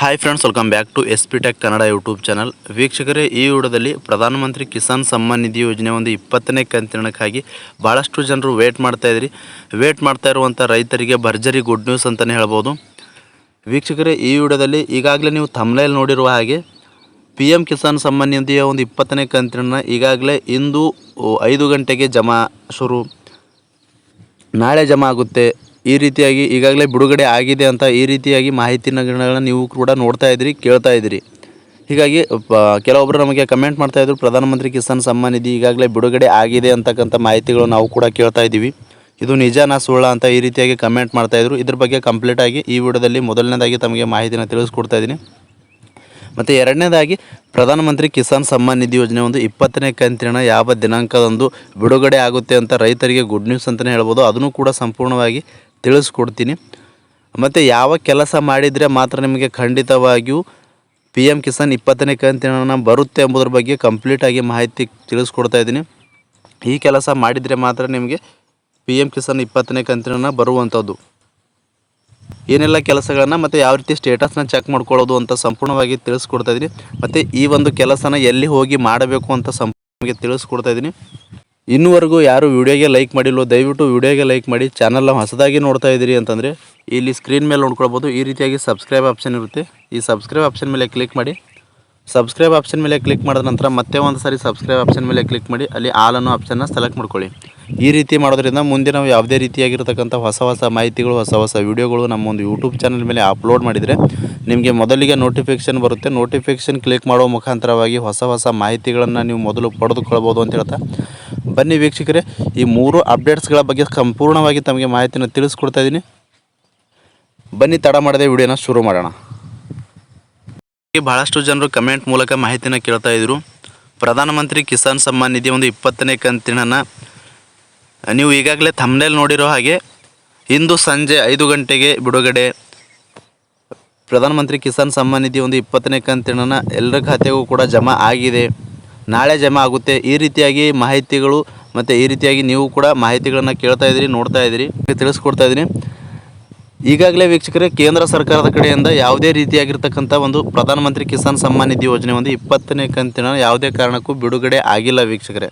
Hi friends, welcome back to SP Tech Kannada YouTube channel. ವೀಕ್ಷಕರೇ, ಈ ವಿಡಿಯೋದಲ್ಲಿ ಪ್ರಧಾನಮಂತ್ರಿ ಕಿಸಾನ್ ಸಮ್ಮಾನ್ ನಿಧಿ ಯೋಜನೆ ಒಂದು 20ನೇ ಕಂತಿನಕ್ಕಾಗಿ ಭಾಳಷ್ಟು ಜನರು ವೇಟ್ ಮಾಡ್ತಾ ಇರುವಂಥ ರೈತರಿಗೆ ಭರ್ಜರಿ ಗುಡ್ ನ್ಯೂಸ್ ಅಂತಲೇ ಹೇಳ್ಬೋದು. ವೀಕ್ಷಕರೇ, ಈ ವಿಡಿಯೋದಲ್ಲಿ ಈಗಾಗಲೇ ನೀವು ಥಂಬ್ನೇಲ್ ನೋಡಿರುವ ಹಾಗೆ PM ಕಿಸಾನ್ ಸಮ್ಮಾನ್ ನಿಧಿಯ ಒಂದು 20ನೇ ಕಂತಿನ ಈಗಾಗಲೇ ಇಂದು 5 ಗಂಟೆಗೆ ನಾಳೆ ಜಮಾ ಆಗುತ್ತೆ, ಈ ರೀತಿಯಾಗಿ ಈಗಾಗಲೇ ಬಿಡುಗಡೆ ಆಗಿದೆ ಅಂತ ಈ ರೀತಿಯಾಗಿ ಮಾಹಿತಿಗಳನ್ನ ನೀವು ಕೂಡ ನೋಡ್ತಾ ಇದ್ದೀರಿ, ಕೇಳ್ತಾ ಇದ್ದೀರಿ. ಹೀಗಾಗಿ ಕೆಲವೊಬ್ಬರು ನಮಗೆ ಕಮೆಂಟ್ ಮಾಡ್ತಾಯಿದ್ರು, ಪ್ರಧಾನಮಂತ್ರಿ ಕಿಸಾನ್ ಸಮ್ಮಾನ್ ನಿಧಿ ಈಗಾಗಲೇ ಬಿಡುಗಡೆ ಆಗಿದೆ ಅಂತಕ್ಕಂಥ ಮಾಹಿತಿಗಳು ನಾವು ಕೂಡ ಕೇಳ್ತಾ ಇದ್ದೀವಿ. ಇದು ನಿಜನಾ ಸುಳ್ಳ ಅಂತ ಈ ರೀತಿಯಾಗಿ ಕಮೆಂಟ್ ಮಾಡ್ತಾಯಿದ್ರು. ಇದ್ರ ಬಗ್ಗೆ ಕಂಪ್ಲೀಟಾಗಿ ಈ ವಿಡಿಯೋದಲ್ಲಿ ಮೊದಲನೇದಾಗಿ ತಮಗೆ ಮಾಹಿತಿನ ತಿಳಿಸ್ಕೊಡ್ತಾ ಇದ್ದೀನಿ. ಮತ್ತು ಎರಡನೇದಾಗಿ ಪ್ರಧಾನಮಂತ್ರಿ ಕಿಸಾನ್ ಸಮ್ಮಾನ್ ನಿಧಿ ಯೋಜನೆ ಒಂದು 20ನೇ ಕಂತಿನ ಯಾವ ದಿನಾಂಕದಂದು ಬಿಡುಗಡೆ ಆಗುತ್ತೆ ಅಂತ ರೈತರಿಗೆ ಗುಡ್ ನ್ಯೂಸ್ ಅಂತಲೇ ಹೇಳ್ಬೋದು. ಅದನ್ನು ಕೂಡ ಸಂಪೂರ್ಣವಾಗಿ ತಿಳಿಸ್ಕೊಡ್ತೀನಿ. ಮತ್ತು ಯಾವ ಕೆಲಸ ಮಾಡಿದರೆ ಮಾತ್ರ ನಿಮಗೆ ಖಂಡಿತವಾಗಿಯೂ PM ಕಿಸಾನ್ 20ನೇ ಕಂತಿನ ಬರುತ್ತೆ ಎಂಬುದರ ಬಗ್ಗೆ ಕಂಪ್ಲೀಟಾಗಿ ಮಾಹಿತಿ ತಿಳಿಸ್ಕೊಡ್ತಾ ಇದ್ದೀನಿ. ಈ ಕೆಲಸ ಮಾಡಿದರೆ ಮಾತ್ರ ನಿಮಗೆ PM ಕಿಸಾನ್ 20ನೇ ಕಂತಿನ ಬರುವಂಥದ್ದು. ಏನೆಲ್ಲ ಕೆಲಸಗಳನ್ನು ಮತ್ತು ಯಾವ ರೀತಿ ಸ್ಟೇಟಸ್ನ ಚೆಕ್ ಮಾಡ್ಕೊಳ್ಳೋದು ಅಂತ ಸಂಪೂರ್ಣವಾಗಿ ತಿಳಿಸ್ಕೊಡ್ತಾ ಇದ್ದೀನಿ. ಮತ್ತು ಈ ಒಂದು ಕೆಲಸನ ಎಲ್ಲಿ ಹೋಗಿ ಮಾಡಬೇಕು ಅಂತ ಸಂಪೂರ್ಣವಾಗಿ ತಿಳಿಸ್ಕೊಡ್ತಾ ಇದ್ದೀನಿ. ಇನ್ನೂವರೆಗೂ ಯಾರು ವಿಡಿಯೋಗೆ ಲೈಕ್ ಮಾಡಿಲ್ವೋ ದಯವಿಟ್ಟು ವಿಡಿಯೋಗೆ ಲೈಕ್ ಮಾಡಿ. ಚಾನಲ್ನ ಹೊಸದಾಗಿ ನೋಡ್ತಾ ಇದ್ದೀರಿ ಅಂತಂದರೆ ಇಲ್ಲಿ ಸ್ಕ್ರೀನ್ ಮೇಲೆ ನೋಡ್ಕೊಳ್ಬೋದು, ಈ ರೀತಿಯಾಗಿ ಸಬ್ಸ್ಕ್ರೈಬ್ ಆಪ್ಷನ್ ಇರುತ್ತೆ. ಈ ಸಬ್ಸ್ಕ್ರೈಬ್ ಆಪ್ಷನ್ ಮೇಲೆ ಕ್ಲಿಕ್ ಮಾಡಿ. ಸಬ್ಸ್ಕ್ರೈಬ್ ಆಪ್ಷನ್ ಮೇಲೆ ಕ್ಲಿಕ್ ಮಾಡಿದ ನಂತರ ಮತ್ತೆ ಒಂದು ಸಾರಿ ಸಬ್ಸ್ಕ್ರೈಬ್ ಆಪ್ಷನ್ ಮೇಲೆ ಕ್ಲಿಕ್ ಮಾಡಿ, ಅಲ್ಲಿ ಆಲ್ ಅನ್ನೋ ಆಪ್ಷನ್ನ ಸೆಲೆಕ್ಟ್ ಮಾಡ್ಕೊಳ್ಳಿ. ಈ ರೀತಿ ಮಾಡೋದ್ರಿಂದ ಮುಂದೆ ನಾವು ಯಾವುದೇ ರೀತಿಯಾಗಿರ್ತಕ್ಕಂಥ ಹೊಸ ಮಾಹಿತಿಗಳು, ಹೊಸ ವಿಡಿಯೋಗಳು ನಮ್ಮ ಒಂದು ಯೂಟ್ಯೂಬ್ ಚಾನಲ್ ಮೇಲೆ ಅಪ್ಲೋಡ್ ಮಾಡಿದರೆ ನಿಮಗೆ ಮೊದಲಿಗೆ ನೋಟಿಫಿಕೇಷನ್ ಬರುತ್ತೆ. ನೋಟಿಫಿಕೇಷನ್ ಕ್ಲಿಕ್ ಮಾಡೋ ಮುಖಾಂತರವಾಗಿ ಹೊಸ ಮಾಹಿತಿಗಳನ್ನು ನೀವು ಮೊದಲು ಪಡೆದುಕೊಳ್ಬೋದು ಅಂತ ಹೇಳ್ತಾ, ಬನ್ನಿ ವೀಕ್ಷಕರೇ, ಈ 3 ಅಪ್ಡೇಟ್ಸ್ಗಳ ಬಗ್ಗೆ ಸಂಪೂರ್ಣವಾಗಿ ತಮಗೆ ಮಾಹಿತಿನ ತಿಳಿಸ್ಕೊಡ್ತಾ ಇದ್ದೀನಿ. ಬನ್ನಿ ತಡ ಮಾಡದೆ ವಿಡಿಯೋನ ಶುರು ಮಾಡೋಣ. ಭಾಳಷ್ಟು ಜನರು ಕಮೆಂಟ್ ಮೂಲಕ ಮಾಹಿತಿನ ಕೇಳ್ತಾ ಇದ್ರು. ಪ್ರಧಾನಮಂತ್ರಿ ಕಿಸಾನ್ ಸಮ್ಮಾನ್ ನಿಧಿ ಒಂದು 20ನೇ ಕಂತಿನ ನೀವು ಈಗಾಗಲೇ ಥಂಬ್ನೇಲ್ ನೋಡಿರೋ ಹಾಗೆ ಇಂದು ಸಂಜೆ 5 ಗಂಟೆಗೆ ಬಿಡುಗಡೆ. ಪ್ರಧಾನಮಂತ್ರಿ ಕಿಸಾನ್ ಸಮ್ಮಾನ್ ನಿಧಿ ಒಂದು 20ನೇ ಕಂತಿನ ಎಲ್ಲರ ಖಾತೆಗೂ ಕೂಡ ಜಮಾ ಆಗಿದೆ, ನಾಳೆ ಜಮಾ ಆಗುತ್ತೆ. ಈ ರೀತಿಯಾಗಿ ಮಾಹಿತಿಗಳು ಮತ್ತು ಈ ರೀತಿಯಾಗಿ ನೀವು ಕೂಡ ಮಾಹಿತಿಗಳನ್ನು ಕೇಳ್ತಾ ಇದ್ದೀರಿ, ನೋಡ್ತಾ ಇದ್ದೀರಿ, ತಿಳಿಸ್ಕೊಡ್ತಾ ಇದ್ದೀನಿ. ಈಗಾಗಲೇ ವೀಕ್ಷಕರೇ, ಕೇಂದ್ರ ಸರ್ಕಾರದ ಕಡೆಯಿಂದ ಯಾವುದೇ ರೀತಿಯಾಗಿರ್ತಕ್ಕಂಥ ಒಂದು ಪ್ರಧಾನಮಂತ್ರಿ ಕಿಸಾನ್ ಸಮ್ಮಾನ್ ನಿಧಿ ಯೋಜನೆ ಒಂದು 20ನೇ ಕಂತಿನ ಯಾವುದೇ ಕಾರಣಕ್ಕೂ ಬಿಡುಗಡೆ ಆಗಿಲ್ಲ ವೀಕ್ಷಕರೇ.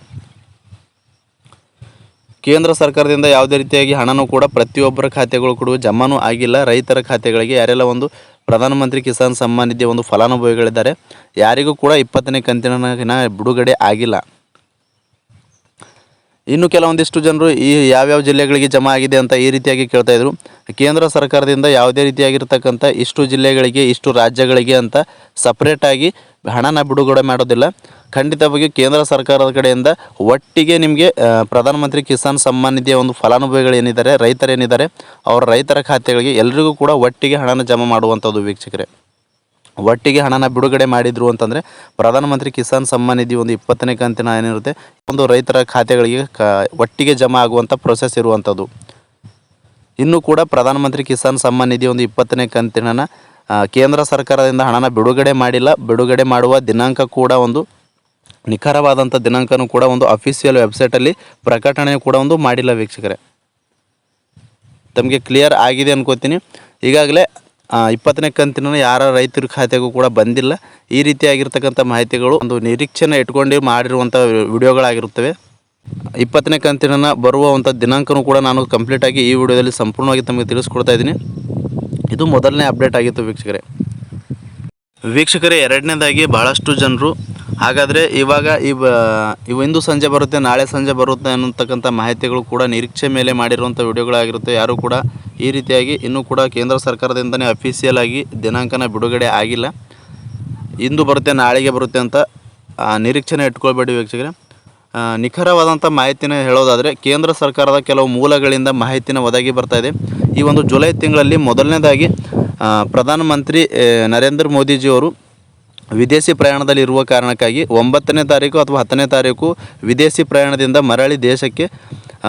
ಕೇಂದ್ರ ಸರ್ಕಾರದಿಂದ ಯಾವುದೇ ರೀತಿಯಾಗಿ ಹಣನೂ ಕೂಡ ಪ್ರತಿಯೊಬ್ಬರ ಖಾತೆಗಳು ಕೂಡ ಜಮಾನೂ ಆಗಿಲ್ಲ. ರೈತರ ಖಾತೆಗಳಿಗೆ ಯಾರೆಲ್ಲ ಒಂದು ಪ್ರಧಾನಮಂತ್ರಿ ಕಿಸಾನ್ ಸಮ್ಮಾನ್ ನಿಧಿಯ ಒಂದು ಫಲಾನುಭವಿಗಳಿದ್ದಾರೆ, ಯಾರಿಗೂ ಕೂಡ 20ನೇ ಕಂತಿನ ಬಿಡುಗಡೆ ಆಗಿಲ್ಲ. ಇನ್ನು ಕೆಲವೊಂದಿಷ್ಟು ಜನರು ಈ ಯಾವ್ಯಾವ ಜಿಲ್ಲೆಗಳಿಗೆ ಜಮಾ ಆಗಿದೆ ಅಂತ ಈ ರೀತಿಯಾಗಿ ಕೇಳ್ತಾ ಇದ್ರು. ಕೇಂದ್ರ ಸರ್ಕಾರದಿಂದ ಯಾವುದೇ ರೀತಿಯಾಗಿರ್ತಕ್ಕಂಥ ಇಷ್ಟು ಜಿಲ್ಲೆಗಳಿಗೆ, ಇಷ್ಟು ರಾಜ್ಯಗಳಿಗೆ ಅಂತ ಸಪ್ರೇಟಾಗಿ ಹಣನ ಬಿಡುಗಡೆ ಮಾಡೋದಿಲ್ಲ. ಖಂಡಿತವಾಗಿ ಕೇಂದ್ರ ಸರ್ಕಾರದ ಕಡೆಯಿಂದ ಒಟ್ಟಿಗೆ ನಿಮಗೆ ಪ್ರಧಾನಮಂತ್ರಿ ಕಿಸಾನ್ ಸಮ್ಮಾನ್ ನಿಧಿಯ ಒಂದು ಫಲಾನುಭವಿಗಳೇನಿದ್ದಾರೆ, ರೈತರೇನಿದ್ದಾರೆ, ಅವರ ರೈತರ ಖಾತೆಗಳಿಗೆ ಎಲ್ರಿಗೂ ಕೂಡ ಒಟ್ಟಿಗೆ ಹಣನ ಜಮಾ ಮಾಡುವಂಥದ್ದು ವೀಕ್ಷಕರೇ. ಒಟ್ಟಿಗೆ ಹಣನ ಬಿಡುಗಡೆ ಮಾಡಿದ್ರು ಅಂತಂದರೆ ಪ್ರಧಾನಮಂತ್ರಿ ಕಿಸಾನ್ ಸಮ್ಮಾನ್ ನಿಧಿ ಒಂದು 20ನೇ ಕಂತಿನ ಏನಿರುತ್ತೆ ಒಂದು ರೈತರ ಖಾತೆಗಳಿಗೆ ಒಟ್ಟಿಗೆ ಜಮಾ ಆಗುವಂಥ ಪ್ರೊಸೆಸ್ ಇರುವಂಥದ್ದು. ಇನ್ನೂ ಕೂಡ ಪ್ರಧಾನಮಂತ್ರಿ ಕಿಸಾನ್ ಸಮ್ಮಾನ್ ನಿಧಿ ಒಂದು 20ನೇ ಕಂತಿನ ಕೇಂದ್ರ ಸರ್ಕಾರದಿಂದ ಹಣನ ಬಿಡುಗಡೆ ಮಾಡಿಲ್ಲ. ಬಿಡುಗಡೆ ಮಾಡುವ ದಿನಾಂಕ ಕೂಡ ಒಂದು ನಿಖರವಾದಂಥ ದಿನಾಂಕನೂ ಕೂಡ ಒಂದು ಅಫಿಷಿಯಲ್ ವೆಬ್ಸೈಟಲ್ಲಿ ಪ್ರಕಟಣೆ ಕೂಡ ಒಂದು ಮಾಡಿಲ್ಲ ವೀಕ್ಷಕರೇ. ತಮಗೆ ಕ್ಲಿಯರ್ ಆಗಿದೆ ಅನ್ಕೋತೀನಿ. ಈಗಾಗಲೇ 20ನೇ ಕಂತಿನ ಯಾರ ರೈತರ ಖಾತೆಗೂ ಕೂಡ ಬಂದಿಲ್ಲ. ಈ ರೀತಿಯಾಗಿರ್ತಕ್ಕಂಥ ಮಾಹಿತಿಗಳು ಒಂದು ನಿರೀಕ್ಷೆನ ಇಟ್ಕೊಂಡು ಮಾಡಿರುವಂಥ ವಿಡಿಯೋಗಳಾಗಿರುತ್ತವೆ. 20ನೇ ಕಂತಿನ ಬರುವಂಥ ದಿನಾಂಕನೂ ಕೂಡ ನಾನು ಕಂಪ್ಲೀಟಾಗಿ ಈ ವಿಡಿಯೋದಲ್ಲಿ ಸಂಪೂರ್ಣವಾಗಿ ತಮಗೆ ತಿಳಿಸ್ಕೊಡ್ತಾ ಇದ್ದೀನಿ. ಇದು ಮೊದಲನೇ ಅಪ್ಡೇಟ್ ಆಗಿತ್ತು ವೀಕ್ಷಕರೇ. ಎರಡನೇದಾಗಿ ಭಾಳಷ್ಟು ಜನರು ಹಾಗಾದರೆ ಇವಾಗ ಇಂದು ಸಂಜೆ ಬರುತ್ತೆ, ನಾಳೆ ಸಂಜೆ ಬರುತ್ತೆ ಅನ್ನತಕ್ಕಂಥ ಮಾಹಿತಿಗಳು ಕೂಡ ನಿರೀಕ್ಷೆ ಮೇಲೆ ಮಾಡಿರುವಂಥ ವಿಡಿಯೋಗಳಾಗಿರುತ್ತೆ. ಯಾರೂ ಕೂಡ ಈ ರೀತಿಯಾಗಿ ಇನ್ನೂ ಕೂಡ ಕೇಂದ್ರ ಸರ್ಕಾರದಿಂದನೇ ಅಫಿಷಿಯಲ್ ಆಗಿ ದಿನಾಂಕನ ಬಿಡುಗಡೆ ಆಗಿಲ್ಲ. ಇಂದು ಬರುತ್ತೆ, ನಾಳೆಗೆ ಬರುತ್ತೆ ಅಂತ ನಿರೀಕ್ಷೆನ ಇಟ್ಕೊಳ್ಬೇಡಿ ವೀಕ್ಷಕರೇ. ನಿಖರವಾದಂಥ ಮಾಹಿತಿನ ಹೇಳೋದಾದರೆ ಕೇಂದ್ರ ಸರ್ಕಾರದ ಕೆಲವು ಮೂಲಗಳಿಂದ ಮಾಹಿತಿನ ಒದಗಿ ಬರ್ತಾ ಇದೆ. ಈ ಒಂದು ಜುಲೈ ತಿಂಗಳಲ್ಲಿ ಮೊದಲನೇದಾಗಿ ಪ್ರಧಾನಮಂತ್ರಿ ನರೇಂದ್ರ ಮೋದಿಜಿಯವರು ವಿದೇಶಿ ಪ್ರಯಾಣದಲ್ಲಿ ಇರುವ ಕಾರಣಕ್ಕಾಗಿ 9ನೇ ತಾರೀಕು ಅಥವಾ 10ನೇ ತಾರೀಕು ವಿದೇಶಿ ಪ್ರಯಾಣದಿಂದ ಮರಳಿ ದೇಶಕ್ಕೆ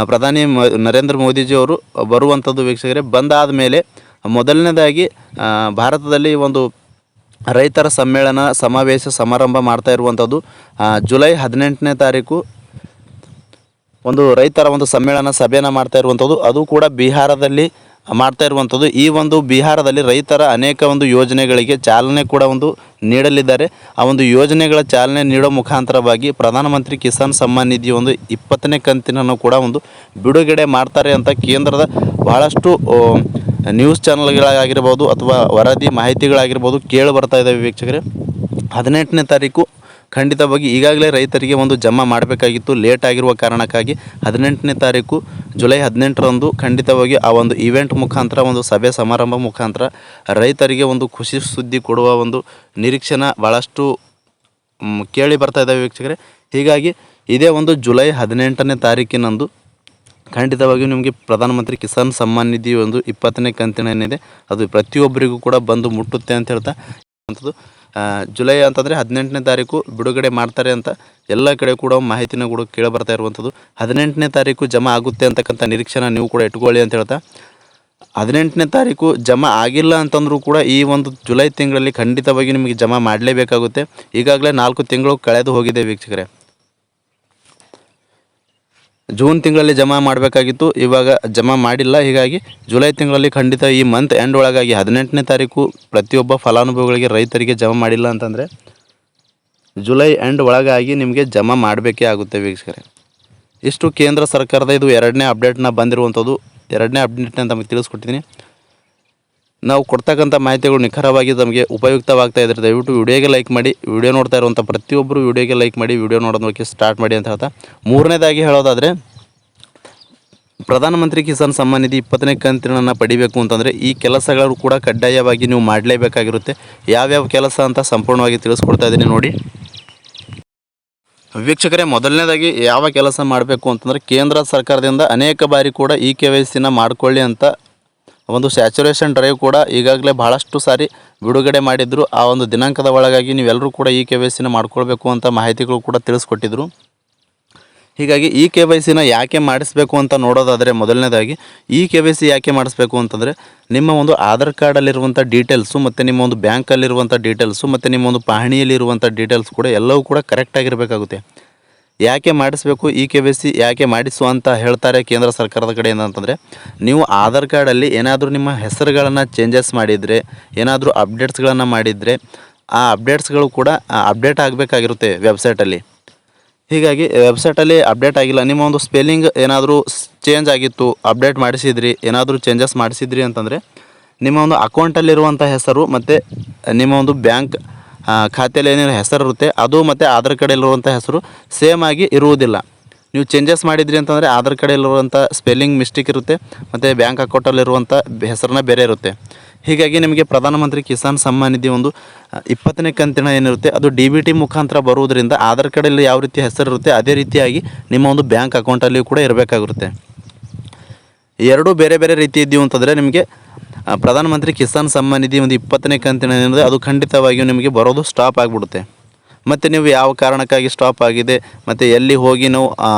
ಪ್ರಧಾನಿ ನರೇಂದ್ರ ಮೋದಿಜಿಯವರು ಬರುವಂಥದ್ದು ವೀಕ್ಷಕರೇ. ಬಂದಾದ ಮೇಲೆ ಮೊದಲನೇದಾಗಿ ಭಾರತದಲ್ಲಿ ಒಂದು ರೈತರ ಸಮಾವೇಶ ಸಮಾರಂಭ ಮಾಡ್ತಾ ಇರುವಂಥದ್ದು ಜುಲೈ 18ನೇ ತಾರೀಕು ಒಂದು ರೈತರ ಒಂದು ಸಭೆಯನ್ನು ಮಾಡ್ತಾ ಇರುವಂಥದ್ದು. ಅದು ಕೂಡ ಬಿಹಾರದಲ್ಲಿ ಮಾಡ್ತಾ ಇರುವಂಥದ್ದು. ಈ ಒಂದು ಬಿಹಾರದಲ್ಲಿ ರೈತರ ಅನೇಕ ಒಂದು ಯೋಜನೆಗಳಿಗೆ ಚಾಲನೆ ಕೂಡ ಒಂದು ನೀಡಲಿದ್ದಾರೆ. ಆ ಒಂದು ಯೋಜನೆಗಳ ಚಾಲನೆ ನೀಡೋ ಮುಖಾಂತರವಾಗಿ ಪ್ರಧಾನಮಂತ್ರಿ ಕಿಸಾನ್ ಸಮ್ಮಾನ್ ನಿಧಿ ಒಂದು 20ನೇ ಕಂತಿನನ್ನು ಕೂಡ ಒಂದು ಬಿಡುಗಡೆ ಮಾಡ್ತಾರೆ ಅಂತ ಕೇಂದ್ರದ ಭಾಳಷ್ಟು ನ್ಯೂಸ್ ಚಾನಲ್ಗಳಾಗಿರ್ಬೋದು ಅಥವಾ ವರದಿ ಮಾಹಿತಿಗಳಾಗಿರ್ಬೋದು ಕೇಳಿ ಬರ್ತಾ ಇದ್ದಾವೆ ವೀಕ್ಷಕರೇ. 18ನೇ ತಾರೀಕು ಖಂಡಿತವಾಗಿ ಈಗಾಗಲೇ ರೈತರಿಗೆ ಒಂದು ಜಮಾ ಮಾಡಬೇಕಾಗಿತ್ತು, ಲೇಟ್ ಆಗಿರುವ ಕಾರಣಕ್ಕಾಗಿ 18ನೇ ತಾರೀಕು ಜುಲೈ 18ರಂದು ಖಂಡಿತವಾಗಿ ಆ ಒಂದು ಇವೆಂಟ್ ಮುಖಾಂತರ ಒಂದು ಸಭೆ ಸಮಾರಂಭ ಮುಖಾಂತರ ರೈತರಿಗೆ ಒಂದು ಖುಷಿ ಸುದ್ದಿ ಕೊಡುವ ಒಂದು ನಿರೀಕ್ಷೆನ ಭಾಳಷ್ಟು ಕೇಳಿ ಬರ್ತಾ ಇದ್ದಾವೆ ವೀಕ್ಷಕರೇ. ಹೀಗಾಗಿ ಇದೇ ಒಂದು ಜುಲೈ 18ನೇ ತಾರೀಕಿನಂದು ಖಂಡಿತವಾಗಿಯೂ ನಿಮಗೆ ಪ್ರಧಾನಮಂತ್ರಿ ಕಿಸಾನ್ ಸಮ್ಮಾನ್ ನಿಧಿ ಒಂದು 20ನೇ ಕಂತಿನ ಏನಿದೆ ಅದು ಪ್ರತಿಯೊಬ್ಬರಿಗೂ ಕೂಡ ಬಂದು ಮುಟ್ಟುತ್ತೆ ಅಂತ ಹೇಳ್ತಾ ಅಂಥದ್ದು ಜುಲೈ ಅಂತಂದರೆ 18ನೇ ತಾರೀಕು ಬಿಡುಗಡೆ ಮಾಡ್ತಾರೆ ಅಂತ ಎಲ್ಲ ಕಡೆ ಕೂಡ ಮಾಹಿತಿನ ಕೂಡ ಕೇಳಿಬರ್ತಾ ಇರುವಂಥದ್ದು. 18ನೇ ತಾರೀಕು ಜಮಾ ಆಗುತ್ತೆ ಅಂತಕ್ಕಂಥ ನಿರೀಕ್ಷೆನ ನೀವು ಕೂಡ ಇಟ್ಕೊಳ್ಳಿ ಅಂತ ಹೇಳ್ತಾ, 18ನೇ ತಾರೀಕು ಜಮಾ ಆಗಿಲ್ಲ ಅಂತಂದರೂ ಕೂಡ ಈ ಒಂದು ಜುಲೈ ತಿಂಗಳಲ್ಲಿ ಖಂಡಿತವಾಗಿ ನಿಮಗೆ ಜಮಾ ಮಾಡಲೇಬೇಕಾಗುತ್ತೆ. ಈಗಾಗಲೇ 4 ತಿಂಗಳು ಕಳೆದು ಹೋಗಿದೆ ವೀಕ್ಷಕರೇ. ಜೂನ್ ತಿಂಗಳಲ್ಲಿ ಜಮಾ ಮಾಡಬೇಕಾಗಿತ್ತು, ಇವಾಗ ಜಮಾ ಮಾಡಿಲ್ಲ. ಹೀಗಾಗಿ ಜುಲೈ ತಿಂಗಳಲ್ಲಿ ಖಂಡಿತ ಈ ಮಂತ್ ಎಂಡ್ ಒಳಗಾಗಿ 18ನೇ ತಾರೀಕು ಪ್ರತಿಯೊಬ್ಬ ಫಲಾನುಭವಿಗಳಿಗೆ ರೈತರಿಗೆ ಜಮಾ ಮಾಡಿಲ್ಲ ಅಂತಂದರೆ ಜುಲೈ ಎಂಡ್ ಒಳಗಾಗಿ ನಿಮಗೆ ಜಮಾ ಮಾಡಬೇಕೇ ಆಗುತ್ತೆ ವೀಕ್ಷಕರೇ. ಇಷ್ಟು ಕೇಂದ್ರ ಸರ್ಕಾರದ ಇದು 2ನೇ ಅಪ್ಡೇಟ್ನ ಬಂದಿರುವಂಥದ್ದು. 2ನೇ ಅಪ್ಡೇಟ್ನ ತಮಗೆ ತಿಳಿಸ್ಕೊಟ್ಟಿದ್ದೀನಿ. ನಾವು ಕೊಡ್ತಕ್ಕಂಥ ಮಾಹಿತಿಗಳು ನಿಖರವಾಗಿ ನಮಗೆ ಉಪಯುಕ್ತವಾಗ್ತಾ ಇದ್ದರೆ ದಯವಿಟ್ಟು ವಿಡಿಯೋಗೆ ಲೈಕ್ ಮಾಡಿ. ವಿಡಿಯೋ ನೋಡ್ತಾ ಇರುವಂಥ ಪ್ರತಿಯೊಬ್ಬರು ವಿಡಿಯೋಗೆ ಲೈಕ್ ಮಾಡಿ, ವಿಡಿಯೋ ನೋಡೋದಕ್ಕೆ ಸ್ಟಾರ್ಟ್ ಮಾಡಿ ಅಂತ ಹೇಳ್ತಾ, ಮೂರನೇದಾಗಿ ಹೇಳೋದಾದರೆ ಪ್ರಧಾನಮಂತ್ರಿ ಕಿಸಾನ್ ಸಮ್ಮಾನ್ ನಿಧಿ 20ನೇ ಕಂತಿನನ್ನು ಪಡಿಬೇಕು ಅಂತಂದರೆ ಈ ಕೆಲಸಗಳು ಕೂಡ ಕಡ್ಡಾಯವಾಗಿ ನೀವು ಮಾಡಲೇಬೇಕಾಗಿರುತ್ತೆ. ಯಾವ್ಯಾವ ಕೆಲಸ ಅಂತ ಸಂಪೂರ್ಣವಾಗಿ ತಿಳಿಸ್ಕೊಡ್ತಾ ಇದ್ದೀನಿ ನೋಡಿ ವೀಕ್ಷಕರೇ. ಮೊದಲನೇದಾಗಿ ಯಾವ ಕೆಲಸ ಮಾಡಬೇಕು ಅಂತಂದರೆ ಕೇಂದ್ರ ಸರ್ಕಾರದಿಂದ ಅನೇಕ ಬಾರಿ ಕೂಡ ಈ KYCನ ಮಾಡಿಕೊಳ್ಳಿ ಅಂತ ಒಂದು ಸ್ಯಾಚುರೇಷನ್ ಡ್ರೈವ್ ಕೂಡ ಈಗಾಗಲೇ ಭಾಳಷ್ಟು ಸಾರಿ ಬಿಡುಗಡೆ ಮಾಡಿದ್ರು. ಆ ಒಂದು ದಿನಾಂಕದ ಒಳಗಾಗಿ ನೀವೆಲ್ಲರೂ ಕೂಡ ಈ KYCನ ಮಾಡ್ಕೊಳ್ಬೇಕು ಅಂತ ಮಾಹಿತಿಗಳು ಕೂಡ ತಿಳಿಸ್ಕೊಟ್ಟಿದ್ರು. ಹೀಗಾಗಿ ಈ KYCನ ಯಾಕೆ ಮಾಡಿಸ್ಬೇಕು ಅಂತ ನೋಡೋದಾದರೆ ಮೊದಲನೇದಾಗಿ ಈ KYC ಯಾಕೆ ಮಾಡಿಸ್ಬೇಕು ಅಂತಂದರೆ ನಿಮ್ಮ ಒಂದು ಆಧಾರ್ ಕಾರ್ಡಲ್ಲಿರುವಂಥ ಡೀಟೇಲ್ಸು ಮತ್ತು ನಿಮ್ಮ ಒಂದು ಬ್ಯಾಂಕಲ್ಲಿರುವಂಥ ಡೀಟೇಲ್ಸು ಮತ್ತು ನಿಮ್ಮ ಒಂದು ಪಹಣಿಯಲ್ಲಿರುವಂಥ ಡೀಟೇಲ್ಸ್ ಕೂಡ ಎಲ್ಲವೂ ಕೂಡ ಕರೆಕ್ಟಾಗಿರಬೇಕಾಗುತ್ತೆ. ಯಾಕೆ ಮಾಡಿಸ್ಬೇಕು ಈ KYC ಯಾಕೆ ಮಾಡಿಸು ಅಂತ ಹೇಳ್ತಾರೆ ಕೇಂದ್ರ ಸರ್ಕಾರದ ಕಡೆಯಿಂದ ಅಂತಂದರೆ, ನೀವು ಆಧಾರ್ ಕಾರ್ಡಲ್ಲಿ ಏನಾದರೂ ನಿಮ್ಮ ಹೆಸರುಗಳನ್ನು ಚೇಂಜಸ್ ಮಾಡಿದರೆ, ಏನಾದರೂ ಅಪ್ಡೇಟ್ಸ್ಗಳನ್ನು ಮಾಡಿದರೆ ಆ ಅಪ್ಡೇಟ್ಸ್ಗಳು ಕೂಡ ಅಪ್ಡೇಟ್ ಆಗಬೇಕಾಗಿರುತ್ತೆ ವೆಬ್ಸೈಟಲ್ಲಿ. ಹೀಗಾಗಿ ವೆಬ್ಸೈಟಲ್ಲಿ ಅಪ್ಡೇಟ್ ಆಗಿಲ್ಲ, ನಿಮ್ಮ ಒಂದು ಸ್ಪೆಲ್ಲಿಂಗ್ ಏನಾದರೂ ಚೇಂಜ್ ಆಗಿತ್ತು, ಅಪ್ಡೇಟ್ ಮಾಡಿಸಿದ್ರಿ, ಏನಾದರೂ ಚೇಂಜಸ್ ಮಾಡಿಸಿದ್ರಿ ಅಂತಂದರೆ ನಿಮ್ಮ ಒಂದು ಅಕೌಂಟಲ್ಲಿರುವಂಥ ಹೆಸರು ಮತ್ತು ನಿಮ್ಮ ಒಂದು ಬ್ಯಾಂಕ್ ಖಾತೆಯಲ್ಲಿ ಏನೇನು ಹೆಸರು ಇರುತ್ತೆ ಅದು ಮತ್ತು ಆಧಾರ್ ಕಾರ್ಡಲ್ಲಿರುವಂಥ ಹೆಸರು ಸೇಮ್ ಆಗಿ ಇರುವುದಿಲ್ಲ. ನೀವು ಚೇಂಜಸ್ ಮಾಡಿದ್ರಿ ಅಂತಂದರೆ ಆಧಾರ್ ಕಾರ್ಡಲ್ಲಿರುವಂಥ ಸ್ಪೆಲ್ಲಿಂಗ್ ಮಿಸ್ಟೇಕ್ ಇರುತ್ತೆ ಮತ್ತು ಬ್ಯಾಂಕ್ ಅಕೌಂಟಲ್ಲಿರುವಂಥ ಹೆಸರನ್ನ ಬೇರೆ ಇರುತ್ತೆ. ಹೀಗಾಗಿ ನಿಮಗೆ ಪ್ರಧಾನಮಂತ್ರಿ ಕಿಸಾನ್ ಸಮ್ಮಾನ್ ನಿಧಿ ಒಂದು 20ನೇ ಕಂತಿನ ಏನಿರುತ್ತೆ ಅದು DBT ಮುಖಾಂತರ ಬರುವುದರಿಂದ ಆಧಾರ್ ಕಾರ್ಡಲ್ಲಿ ಯಾವ ರೀತಿ ಹೆಸರು ಇರುತ್ತೆ ಅದೇ ರೀತಿಯಾಗಿ ನಿಮ್ಮ ಒಂದು ಬ್ಯಾಂಕ್ ಅಕೌಂಟಲ್ಲಿಯೂ ಕೂಡ ಇರಬೇಕಾಗಿರುತ್ತೆ. ಎರಡೂ ಬೇರೆ ಬೇರೆ ರೀತಿ ಇದ್ದೀವಿ ಅಂತಂದರೆ ನಿಮಗೆ ಪ್ರಧಾನಮಂತ್ರಿ ಕಿಸಾನ್ ಸಮ್ಮಾನ್ ನಿಧಿ ಒಂದು 20ನೇ ಕಂತಿನ ಏನಿದೆ ಅದು ಖಂಡಿತವಾಗಿಯೂ ನಿಮಗೆ ಬರೋದು ಸ್ಟಾಪ್ ಆಗಿಬಿಡುತ್ತೆ. ಮತ್ತು ನೀವು ಯಾವ ಕಾರಣಕ್ಕಾಗಿ ಸ್ಟಾಪ್ ಆಗಿದೆ ಮತ್ತು ಎಲ್ಲಿ ಹೋಗಿ ನಾವು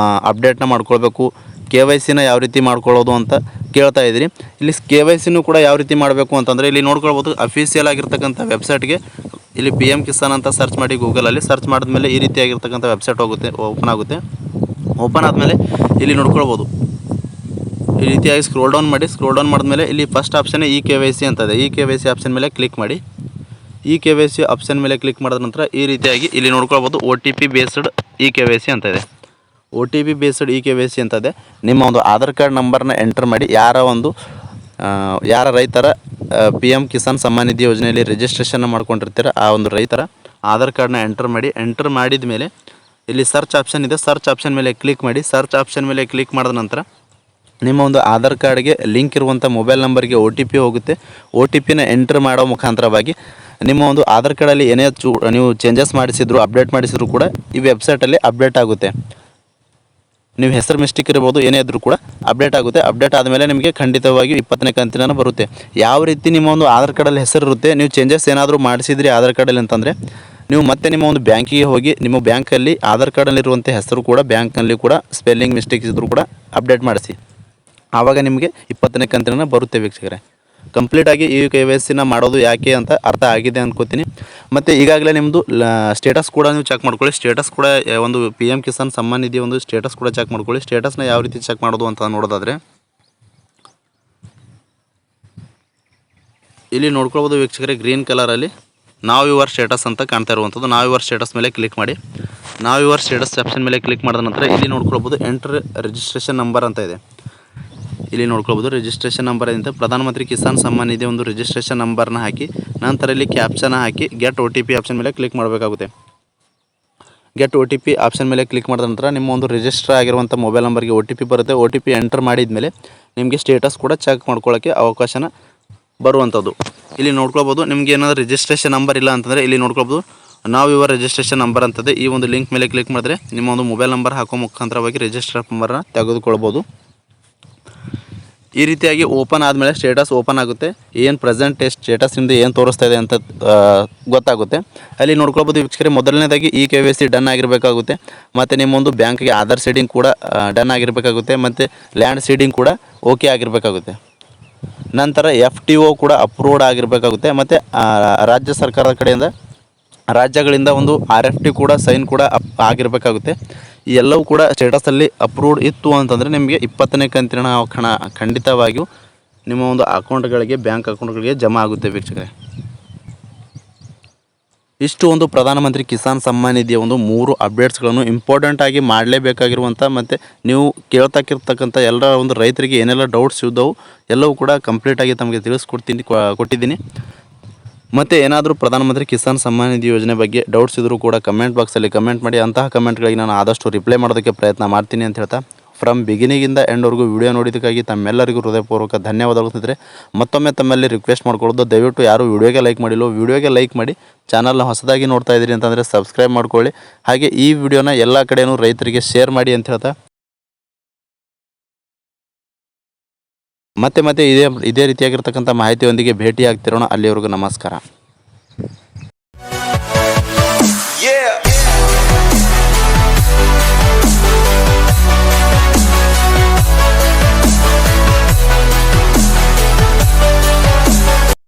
ಅಪ್ಡೇಟ್ನ ಮಾಡ್ಕೊಳ್ಬೇಕು, KYCನ ಯಾವ ರೀತಿ ಮಾಡ್ಕೊಳ್ಳೋದು ಅಂತ ಕೇಳ್ತಾ ಇದ್ದೀರಿ. ಇಲ್ಲಿ KYCನೂ ಕೂಡ ಯಾವ ರೀತಿ ಮಾಡಬೇಕು ಅಂತಂದರೆ ಇಲ್ಲಿ ನೋಡ್ಕೊಳ್ಬೋದು. ಅಫಿಷಿಯಲ್ ಆಗಿರ್ತಕ್ಕಂಥ ವೆಬ್ಸೈಟ್ಗೆ ಇಲ್ಲಿ PM ಕಿಸಾನ್ ಅಂತ ಸರ್ಚ್ ಮಾಡಿ ಗೂಗಲಲ್ಲಿ ಸರ್ಚ್ ಮಾಡಿದ್ಮೇಲೆ ಈ ರೀತಿಯಾಗಿರ್ತಕ್ಕಂಥ ವೆಬ್ಸೈಟ್ ಓಪನ್ ಆಗುತ್ತೆ. ಓಪನ್ ಆದಮೇಲೆ ಇಲ್ಲಿ ನೋಡ್ಕೊಳ್ಬೋದು. ಈ ರೀತಿಯಾಗಿ ಸ್ಕ್ರೋಲ್ ಡೌನ್ ಮಾಡಿದ್ಮೇಲೆ ಇಲ್ಲಿ ಫಸ್ಟ್ ಆಪ್ಷನ್ ಈ KYC ಅಂತ ಇದೆ. ಈ KYC ಆಪ್ಷನ್ ಮೇಲೆ ಕ್ಲಿಕ್ ಮಾಡಿ. ಈ KYC ಆಪ್ಷನ್ ಮೇಲೆ ಕ್ಲಿಕ್ ಮಾಡಿದ ನಂತರ ಈ ರೀತಿಯಾಗಿ ಇಲ್ಲಿ ನೋಡ್ಕೊಳ್ಬೋದು OTP ಬೇಸ್ಡ್ ಈ KYC ಅಂತ ಇದೆ. OTP ಬೇಸ್ಡ್ ಈ KYC ಅಂತ ಇದೆ. ನಿಮ್ಮ ಒಂದು ಆಧಾರ್ ಕಾರ್ಡ್ ನಂಬರ್ನ ಎಂಟರ್ ಮಾಡಿ ಯಾರ ರೈತರ PM ಕಿಸಾನ್ ಸಮ್ಮಾನ್ ನಿಧಿ ಯೋಜನೆಯಲ್ಲಿ ರಿಜಿಸ್ಟ್ರೇಷನ್ ಮಾಡ್ಕೊಂಡಿರ್ತೀರ ಆ ಒಂದು ರೈತರ ಆಧಾರ್ ಕಾರ್ಡ್ನ ಎಂಟರ್ ಮಾಡಿದ ಮೇಲೆ ಇಲ್ಲಿ ಸರ್ಚ್ ಆಪ್ಷನ್ ಇದೆ. ಸರ್ಚ್ ಆಪ್ಷನ್ ಮೇಲೆ ಕ್ಲಿಕ್ ಮಾಡಿ. ಸರ್ಚ್ ಆಪ್ಷನ್ ಮೇಲೆ ಕ್ಲಿಕ್ ಮಾಡಿದ ನಂತರ ನಿಮ್ಮ ಒಂದು ಆಧಾರ್ ಕಾರ್ಡ್ಗೆ ಲಿಂಕ್ ಇರುವಂಥ ಮೊಬೈಲ್ ನಂಬರ್ಗೆ OTP ಹೋಗುತ್ತೆ. OTPನ ಎಂಟರ್ ಮಾಡೋ ಮುಖಾಂತರವಾಗಿ ನಿಮ್ಮ ಒಂದು ಆಧಾರ್ ಕಾರ್ಡಲ್ಲಿ ಏನೇ ನೀವು ಚೇಂಜಸ್ ಮಾಡಿಸಿದ್ರು ಅಪ್ಡೇಟ್ ಮಾಡಿಸಿದ್ರು ಕೂಡ ಈ ವೆಬ್ಸೈಟಲ್ಲಿ ಅಪ್ಡೇಟ್ ಆಗುತ್ತೆ. ನೀವು ಹೆಸರು ಮಿಸ್ಟೇಕ್ ಇರ್ಬೋದು ಏನೇ ಇದ್ದರೂ ಕೂಡ ಅಪ್ಡೇಟ್ ಆಗುತ್ತೆ. ಅಪ್ಡೇಟ್ ಆದಮೇಲೆ ನಿಮಗೆ ಖಂಡಿತವಾಗಿ 20ನೇ ಕಂತಿನ ಬರುತ್ತೆ. ಯಾವ ರೀತಿ ನಿಮ್ಮ ಒಂದು ಆಧಾರ್ ಕಾರ್ಡಲ್ಲಿ ಹೆಸರು ಇರುತ್ತೆ, ನೀವು ಚೇಂಜಸ್ ಏನಾದರೂ ಮಾಡಿಸಿದ್ರಿ ಆಧಾರ್ ಕಾರ್ಡಲ್ಲಿ ಅಂತಂದರೆ ನೀವು ಮತ್ತೆ ನಿಮ್ಮ ಒಂದು ಬ್ಯಾಂಕಿಗೆ ಹೋಗಿ ನಿಮ್ಮ ಬ್ಯಾಂಕಲ್ಲಿ ಆಧಾರ್ ಕಾರ್ಡಲ್ಲಿರುವಂಥ ಹೆಸರು ಕೂಡ ಬ್ಯಾಂಕ್ನಲ್ಲಿ ಕೂಡ ಸ್ಪೆಲ್ಲಿಂಗ್ ಮಿಸ್ಟೇಕ್ ಇದ್ದರೂ ಕೂಡ ಅಪ್ಡೇಟ್ ಮಾಡಿಸಿ. ಆವಾಗ ನಿಮಗೆ 20ನೇ ಕಂತಿನ ಬರುತ್ತೆ ವೀಕ್ಷಕರೇ. ಕಂಪ್ಲೀಟಾಗಿ ಈ KYCನ ಮಾಡೋದು ಯಾಕೆ ಅಂತ ಅರ್ಥ ಆಗಿದೆ ಅನ್ಕೋತೀನಿ. ಮತ್ತು ಈಗಾಗಲೇ ನಿಮ್ಮದು ಸ್ಟೇಟಸ್ ಕೂಡ ನೀವು ಚೆಕ್ ಮಾಡ್ಕೊಳ್ಳಿ. ಸ್ಟೇಟಸ್ ಕೂಡ ಒಂದು PM ಕಿಸಾನ್ ಸಮ್ಮಾನ್ ನಿಧಿ ಒಂದು ಸ್ಟೇಟಸ್ ಕೂಡ ಚೆಕ್ ಮಾಡ್ಕೊಳ್ಳಿ. ಸ್ಟೇಟಸ್ನ ಯಾವ ರೀತಿ ಚೆಕ್ ಮಾಡೋದು ಅಂತ ನೋಡೋದಾದರೆ ಇಲ್ಲಿ ನೋಡ್ಕೊಳ್ಬೋದು ವೀಕ್ಷಕರೇ, ಗ್ರೀನ್ ಕಲರಲ್ಲಿ ನಾವು ಯುವರ್ ಸ್ಟೇಟಸ್ ಅಂತ ಕಾಣ್ತಾ ಇರುವಂಥದ್ದು. ನಾವು ಯುವರ್ ಸ್ಟೇಟಸ್ ಮೇಲೆ ಕ್ಲಿಕ್ ಮಾಡಿ. ನಾವು ಯುವರ್ ಸ್ಟೇಟಸ್ ಆಪ್ಷನ್ ಮೇಲೆ ಕ್ಲಿಕ್ ಮಾಡಿದ ನಂತರ ಇಲ್ಲಿ ನೋಡ್ಕೊಳ್ಬೋದು ಎಂಟರ್ ರಿಜಿಸ್ಟ್ರೇಷನ್ ನಂಬರ್ ಅಂತ ಇದೆ. ಇಲ್ಲಿ ನೋಡ್ಕೊಳ್ಬೋದು ರಿಜಿಸ್ಟ್ರೇಷನ್ ನಂಬರ್ ಅಂತ ಪ್ರಧಾನಮಂತ್ರಿ ಕಿಸಾನ್ ಸಮ್ಮಾನ್ ನಿಧಿ ಒಂದು ರಿಜಿಸ್ಟ್ರೇಷನ್ ನಂಬರ್ನ ಹಾಕಿ ನಂತರ ಇಲ್ಲಿ ಕ್ಯಾಪ್ಚನ ಹಾಕಿ ಗೆಟ್ OTP ಆಪ್ಷನ್ ಮೇಲೆ ಕ್ಲಿಕ್ ಮಾಡಬೇಕಾಗುತ್ತೆ. ಗೆಟ್ OTP ಆಪ್ಷನ್ ಮೇಲೆ ಕ್ಲಿಕ್ ಮಾಡಿದ ನಂತರ ನಿಮ್ಮ ಒಂದು ರಿಜಿಸ್ಟರ್ ಆಗಿರುವಂಥ ಮೊಬೈಲ್ ನಂಬರ್ಗೆ OTP ಬರುತ್ತೆ. OTP ಎಂಟರ್ ಮಾಡಿದ ಮೇಲೆ ನಿಮಗೆ ಸ್ಟೇಟಸ್ ಕೂಡ ಚೆಕ್ ಮಾಡ್ಕೊಳ್ಳೋಕ್ಕೆ ಅವಕಾಶನ ಬರುವಂಥದ್ದು. ಇಲ್ಲಿ ನೋಡ್ಕೊಳ್ಬೋದು, ನಿಮಗೆ ಏನಾದರೂ ರಿಜಿಸ್ಟ್ರೇಷನ್ ನಂಬರ್ ಇಲ್ಲ ಅಂತಂದರೆ ಇಲ್ಲಿ ನೋಡ್ಕೊಳ್ಬೋದು ನಾವು ಯುವರ್ ರಿಜಿಸ್ಟ್ರೇಷನ್ ನಂಬರ್ ಅಂತದೆ. ಈ ಒಂದು ಲಿಂಕ್ ಮೇಲೆ ಕ್ಲಿಕ್ ಮಾಡಿದ್ರೆ ನಿಮ್ಮ ಒಂದು ಮೊಬೈಲ್ ನಂಬರ್ ಹಾಕೋ ಮುಖಾಂತರವಾಗಿ ರಿಜಿಸ್ಟರ್ ನಂಬರ್ನ ತೆಗೆದುಕೊಳ್ಬೋದು. ಈ ರೀತಿಯಾಗಿ ಓಪನ್ ಆದಮೇಲೆ ಸ್ಟೇಟಸ್ ಓಪನ್ ಆಗುತ್ತೆ. ಏನು ಪ್ರೆಸೆಂಟ್ ಸ್ಟೇಟಸ್ ನಿಮ್ಮದು ಏನು ತೋರಿಸ್ತಾ ಇದೆ ಅಂತ ಗೊತ್ತಾಗುತ್ತೆ. ಅಲ್ಲಿ ನೋಡ್ಕೊಳ್ಬೋದು ವೀಕ್ಷಕರೇ, ಮೊದಲನೇದಾಗಿ KYC ಡನ್ ಆಗಿರಬೇಕಾಗುತ್ತೆ. ಮತ್ತು ನಿಮ್ಮೊಂದು ಬ್ಯಾಂಕ್ಗೆ ಆಧಾರ್ ಸೀಡಿಂಗ್ ಕೂಡ ಡನ್ ಆಗಿರಬೇಕಾಗುತ್ತೆ. ಮತ್ತು ಲ್ಯಾಂಡ್ ಸೀಡಿಂಗ್ ಕೂಡ ಓಕೆ ಆಗಿರಬೇಕಾಗುತ್ತೆ. ನಂತರ FTO ಕೂಡ ಅಪ್ರೂವ್ಡ್ ಆಗಿರಬೇಕಾಗುತ್ತೆ. ಮತ್ತು ರಾಜ್ಯ ಸರ್ಕಾರದ ಕಡೆಯಿಂದ ರಾಜ್ಯಗಳಿಂದ ಒಂದು RFT ಕೂಡ ಸೈನ್ ಕೂಡ ಆಗಿರಬೇಕಾಗುತ್ತೆ. ಈ ಎಲ್ಲವೂ ಕೂಡ ಸ್ಟೇಟಸಲ್ಲಿ ಅಪ್ರೂವ್ಡ್ ಇತ್ತು ಅಂತಂದರೆ ನಿಮಗೆ 20ನೇ ಕಂತಿನ ಹಣ ಖಂಡಿತವಾಗಿಯೂ ನಿಮ್ಮ ಒಂದು ಅಕೌಂಟ್ಗಳಿಗೆ, ಬ್ಯಾಂಕ್ ಅಕೌಂಟ್ಗಳಿಗೆ ಜಮಾ ಆಗುತ್ತೆ ವೀಕ್ಷಕರೇ. ಇಷ್ಟು ಒಂದು ಪ್ರಧಾನಮಂತ್ರಿ ಕಿಸಾನ್ ಸಮ್ಮಾನ್ ನಿಧಿಯ ಒಂದು 3 ಅಪ್ಡೇಟ್ಸ್ಗಳನ್ನು ಇಂಪಾರ್ಟೆಂಟ್ ಆಗಿ ಮಾಡಲೇಬೇಕಾಗಿರುವಂಥ ಮತ್ತು ನೀವು ಕೇಳ್ತಕ್ಕಿರ್ತಕ್ಕಂಥ ಎಲ್ಲ ಒಂದು ರೈತರಿಗೆ ಏನೆಲ್ಲ ಡೌಟ್ಸ್ ಇದ್ದವು ಎಲ್ಲವೂ ಕೂಡ ಕಂಪ್ಲೀಟಾಗಿ ತಮಗೆ ಕೊಟ್ಟಿದ್ದೀನಿ. ಮತ್ತು ಏನಾದರೂ ಪ್ರಧಾನಮಂತ್ರಿ ಕಿಸಾನ್ ಸಮ್ಮಾನ್ ನಿಧಿ ಯೋಜನೆ ಬಗ್ಗೆ ಡೌಟ್ಸ್ ಇದ್ದರೂ ಕೂಡ ಕಮೆಂಟ್ ಬಾಕ್ಸಲ್ಲಿ ಕಮೆಂಟ್ ಮಾಡಿ. ಅಂತಹ ಕಮೆಂಟ್ಗಳಿಗೆ ನಾನು ಆದಷ್ಟು ರಿಪ್ಲೈ ಮಾಡೋದಕ್ಕೆ ಪ್ರಯತ್ನ ಮಾಡ್ತೀನಿ ಅಂತ ಹೇಳ್ತಾ, ಫ್ರಮ್ ಬಿಗಿನಿಂಗಿಂದ ಎಂಡ್ವರೆಗೂ ವಿಡಿಯೋ ನೋಡಿದ್ದಕ್ಕಾಗಿ ತಮ್ಮೆಲ್ಲರಿಗೂ ಹೃದಯಪೂರ್ವಕ ಧನ್ಯವಾದಗಳು ಸ್ನೇಹಿತರೆ. ಮತ್ತೊಮ್ಮೆ ತಮ್ಮಲ್ಲಿ ರಿಕ್ವೆಸ್ಟ್ ಮಾಡ್ಕೊಳ್ಳೋದು, ದಯವಿಟ್ಟು ಯಾರು ವಿಡಿಯೋಗೆ ಲೈಕ್ ಮಾಡಿಲ್ಲ, ವಿಡಿಯೋಗೆ ಲೈಕ್ ಮಾಡಿ. ಚಾನಲ್ನ ಹೊಸದಾಗಿ ನೋಡ್ತಾ ಇದ್ದೀರಿ ಅಂತಂದರೆ ಸಬ್ಸ್ಕ್ರೈಬ್ ಮಾಡ್ಕೊಳ್ಳಿ. ಹಾಗೆ ಈ ವಿಡಿಯೋನ ಎಲ್ಲ ಕಡೆಯೂ ರೈತರಿಗೆ ಶೇರ್ ಮಾಡಿ ಅಂತ ಹೇಳ್ತಾ, ಮತ್ತೆ ಇದೇ ರೀತಿಯಾಗಿರ್ತಕ್ಕಂಥ ಮಾಹಿತಿಯೊಂದಿಗೆ ಭೇಟಿ ಆಗ್ತಿರೋಣ. ಅಲ್ಲಿವರೆಗೂ ನಮಸ್ಕಾರ.